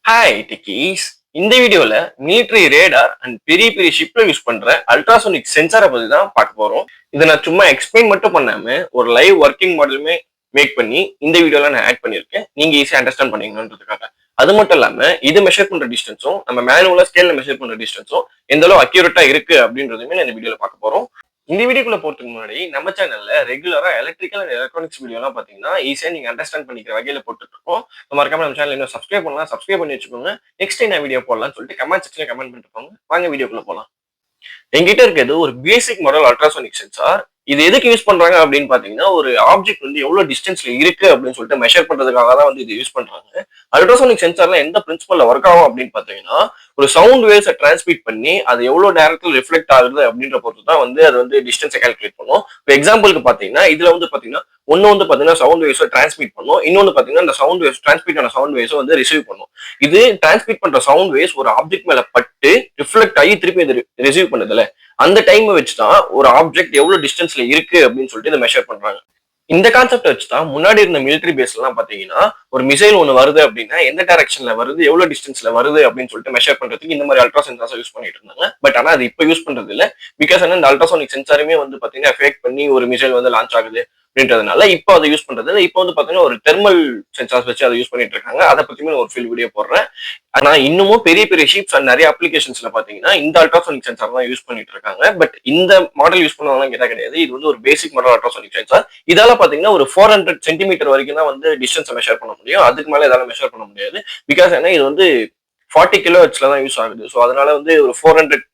Hi techies. இந்த வீடியோல military radar and பெரிய பெரிய ஷிப்ல யூஸ் பண்ற அல்ட்ராசோனிக் சென்சாரை பத்தி தான் பார்க்க போறோம். இதை நான் சும்மா எக்ஸ்பிளைன் மட்டும் பண்ணாம ஒரு லைவ் ஒர்க்கிங் மாடலுமே மேக் பண்ணி இந்த வீடியோல நான் ஆட் பண்ணியிருக்கேன். நீங்க ஈஸியா அண்டர்ஸ்டாண்ட் பண்ணீங்கன்றதுக்காக. அது மட்டும் இல்லாம இது மெஷர் பண்ற டிஸ்டன்ஸும் நம்ம மேனுவலா ஸ்கேல்ல மெஷர் பண்ற டிஸ்டன்ஸும் எந்த அளவு அக்யூரேட்டா இருக்கு அப்படின்றதுமே நான் இந்த வீடியோல பார்க்க போறோம். இந்த வீடியோக்குள்ள போறதுக்கு முன்னாடி நம்ம சேனல்ல ரெகுலரா எலக்ட்ரிக்கல் அண்ட் எலக்ட்ரானிக்ஸ் வீடியோ எல்லாம் பாத்தீங்கன்னா ஈஸியா நீங்க அண்டர்ஸ்டாண்ட் பண்ணிக்கிற வகையில போட்டுட்டு இருக்கோம். மறக்காம நம்ம சேனல் இன்னும் சப்ஸ்கிரைப் பண்ணலாம், சப்ஸ்கிரைப் பண்ணி வச்சுக்கோங்க. நெக்ஸ்ட் டைம் நான் வீடியோ போடலாம்னு சொல்லிட்டு கமெண்ட் செக்ஷன்ல கமெண்ட் பண்ணிட்டு போங்க. வாங்க வீடியோக்குள்ள போலாம். என்கிட்ட இருக்கிறது ஒரு பேசிக் மாடல் அல்ட்ராசோனிக் சென்சார். இது எதுக்கு யூஸ் பண்றாங்க அப்படின்னு பாத்தீங்கன்னா, ஒரு ஆப்ஜெக்ட் வந்து எவ்வளவு டிஸ்டன்ஸ்ல இருக்கு அப்படின்னு சொல்லிட்டு மெஷர் பண்றதுக்காக தான் வந்து இது யூஸ் பண்றாங்க. அல்ட்ராசோனிக் சென்சார்ல எந்த பிரின்சிபல்ல ஒர்க் ஆகும் அப்படின்னு பாத்தீங்கன்னா, ஒரு சவுண்ட் வேவ்ஸை டிரான்ஸ்மிட் பண்ணி அது எவ்வளவு நேரத்தில் ரிஃப்ளெக்ட் ஆகுது அப்படின்ற பொறுத்து தான் வந்து அது வந்து டிஸ்டன்ஸை கால்குலேட் பண்ணும். இப்போ எக்ஸாம்பிளுக்கு பாத்தீங்கன்னா, இதுல வந்து பாத்தீங்கன்னா ஒன்னு வந்து பாத்தீங்கன்னா சவுண்ட் வேவ்ஸை டிரான்ஸ்மிட் பண்ணும், இன்னொன்னு பாத்தீங்கன்னா அந்த சவுண்ட் வேவ்ஸ் டிரான்ஸ்மிட் ஆன சவுண்ட் வேவ்ஸை வந்து ரிசீவ் பண்ணும். இது டிரான்ஸ்மிட் பண்ற சவுண்ட் வேவ்ஸ் ஒரு ஆப்ஜெக்ட் மேல பட்டு ரிஃப்ளெக்ட் ஆகி திருப்பி அது ரிசீவ் பண்ணுதுல, அந்த டைம் வச்சுதான் ஒரு ஆப்ஜெக்ட் எவ்வளவு டிஸ்டன்ஸ்ல இருக்கு அப்படின்னு சொல்லிட்டு இதை மெஷர் பண்றாங்க. இந்த கான்செப்ட் வச்சுதான் முன்னாடி இருந்த மிலிட்டரி பேஸ் எல்லாம் பாத்தீங்கன்னா, ஒரு மிசைல் ஒண்ணு வருது அப்படின்னா எந்த டைரக்ஷன்ல வருது, எவ்வளவு டிஸ்டன்ஸ்ல வருது அப்படின்னு சொல்லிட்டு மெஷர் பண்றதுக்கு இந்த மாதிரி அல்ட்ரா சென்சார்ஸ் யூஸ் பண்ணிட்டு இருந்தாங்க. பட் ஆனா அது இப்ப யூஸ் பண்றது இல்ல. பிகாஸ் இந்த அல்ட்ராசோனிக் சென்சாருமே வந்து பாத்தீங்கன்னா ஃபேக் பண்ணி ஒரு மிசைல் வந்து லான்ச் ஆகுது அப்படின்றதுனால இப்போ அதை யூஸ் பண்றது இல்லை. இப்போ வந்து பாத்தீங்கன்னா ஒரு தெர்மல் சென்சார்ஸ் வச்சு அதை யூஸ் பண்ணிட்டு இருக்காங்க. அதை பத்தியுமே ஒரு ஃபுல் வீடியோ போடுறேன். ஆனா இன்னமும் பெரிய பெரிய ஷிப்ஸ் அண்ட் நிறைய அப்ளிகேஷன்ஸ்ல பாத்தீங்கன்னா இந்த அல்ட்ராசோனிக் சென்சார் தான் யூஸ் பண்ணிட்டு இருக்காங்க. பட் இந்த மாடல் யூஸ் பண்ணுவாங்க கேட்டா கிடையாது. இது வந்து ஒரு பேசிக் மாடல் அல்ட்ராசோனிக் சென்சார். இதால பாத்தீங்கன்னா ஒரு 400 சென்டிமீட்டர் வரைக்கும் தான் வந்து டிஸ்டன்ஸ் மெஷர் பண்ண முடியும். அதுக்கு மேல இதால மெஷர் பண்ண முடியாது. பிகாஸ் ஏன்னா இது வந்து 40 கிலோ ஹெர்ட்ஸ்ல தான் யூஸ் ஆகுது. ஸோ அதனால வந்து ஒரு 400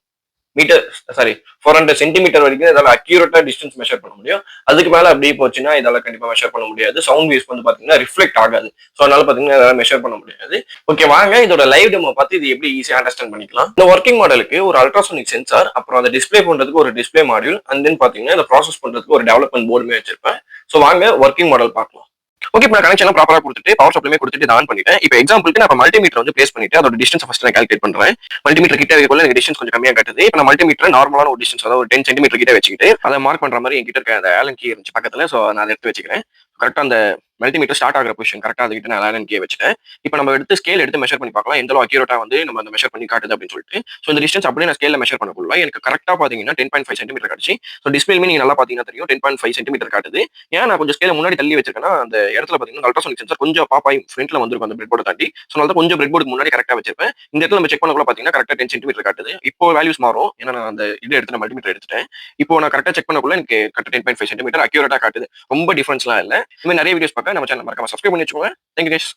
மீட்டர், சாரி, 400 சென்டிமீட்டர் வரைக்கும் இதால அக்யூரேட்டா டிஸ்டன்ஸ் மெஷர் பண்ண முடியும். அதுக்கு மேல அப்படியே போச்சுன்னா இதால கண்டிப்பா மெஷர் பண்ண முடியாது. சவுண்ட் வேவ்ஸ் வந்து பாத்தீங்கன்னா ரிஃப்ளெக்ட் ஆகாது. ஸோ அதனால பாத்தீங்கன்னா இதால மெஷர் பண்ண முடியாது. ஓகே, வாங்க இதோட லைவ் டெமோ பார்த்து இது எப்படி ஈஸியா அண்டர்ஸ்டாண்ட் பண்ணிக்கலாம். இந்த ஒர்க்கிங் மாடலுக்கு ஒரு அல்ட்ராசோனிக் சென்சார், அப்புறம் அதை டிஸ்பிளே பண்றதுக்கு ஒரு டிஸ்பிளே மாடியூல், அண்ட் தென் பாத்தீங்கன்னா இதை ப்ராசஸ் பண்றதுக்கு ஒரு டெவலப்மெண்ட் போர்டுமே வச்சிருப்பேன். ஸோ வாங்க ஒர்க்கிங் மாடல் பார்க்கலாம். ஓகே, இப்போ நான் கனெக்ஷன் ப்ராப்பரா கொடுத்துட்டு பவர் சப்ளைமே கொடுத்துட்டு ஆன் பண்ணிட்டேன். இப்போ எக்ஸாம்பிளுக்கு நான் மல்டிமீட்டர் வந்து பிளேஸ் பண்ணிட்டு அதோட டிஸ்டன்ஸ் ஃபர்ஸ்ட் நான் கால்குலேட் பண்றேன். மல்டிமீட்டர் கிட்ட வைக்கக்குள்ள எனக்கு டிஸ்டன்ஸ் கொஞ்சம் கம்மியா காட்டுது. இப்போ நான் மல்டிமீட்டர் நார்மலான ஒரு டிஸ்டன்ஸ், அதாவது ஒரு 10 சென்டிமீட்டர் கிட்ட வச்சுக்கிட்டு அதை மார்க் பண்ற மாதிரி என்கிட்ட இருக்க அந்த ஆலன் கீ இருந்துச்சு பக்கத்துல. ஸோ நான் அதை எடுத்து வச்சுக்கிறேன். கரெக்டா அந்த மல்டிமீட்டர் ஸ்டார்ட் ஆகிற பொசிஷன் கரெக்டா அதுக்கிட்ட நான் ஆலன் கீ வச்சுட்டேன். இப்போ நம்ம எடுத்து ஸ்கேல் எடுத்து மெஷர் பண்ணி பார்க்கலாம் எந்த அளவு அக்யூரேட்டா வந்து நம்ம அந்த மெஷர் பண்ணி காட்டுது அப்படின்னு சொல்லிட்டு. ஸோ இந்த டிஸ்டன்ஸ் அப்படியே நான் ஸ்கேல்ல மெஷர் பண்ணக்குள்ள எனக்கு கரெக்டா பாத்தீங்கன்னா 10.5 சென்டிமீட்டர் காட்டுச்சு. ஸோ டிஸ்பிளேமே நீங்க நல்லா பாத்தீங்கன்னா தெரியும் 10.5 சென்டிமீட்டர் காட்டுது. ஏன் நான் கொஞ்சம் ஸ்கேல முன்னாடி தள்ளி வச்சிருக்கேன்னா அந்த இடத்துல பாத்தீங்கன்னா அல்ட்ராசோனிக் சென்சார் கொஞ்சம் பாப்பாய் ஃப்ரண்ட்ல வந்திருக்கும் அந்த பிரெட் போர்டு தாண்டி. ஸோ நான் கொஞ்சம் பிரெட் போர்டுக்கு முன்னாடி கரெக்டா வச்சிருப்பேன். இந்த இடத்துல நம்ம செக் பண்ணக்குள்ள பாத்தீங்கன்னா கரெக்டா 10 சென்டிமீட்டர் காட்டுது. இப்போ வேல்யூஸ் மாறும். ஏன்னா நான் அந்த இது எடுத்து மல்டிமீட்டர் எடுத்துட்டேன். இப்போ நான் கரெக்டா செக் பண்ணக்குள்ள எனக்கு கரெக்டா 10.5 சென்டிமீட்டர் அக்யூரேட்டா காட்டுது. ரொம்ப டிஃபரன்ஸ்லாம் இல்ல. இந்த மாதிரி நிறைய வீடியோஸ் பார்க்க நம்ம சேனல் மறக்காம சப்ஸ்கிரைப் பண்ணி வச்சுக்கோங்க. Thank you guys.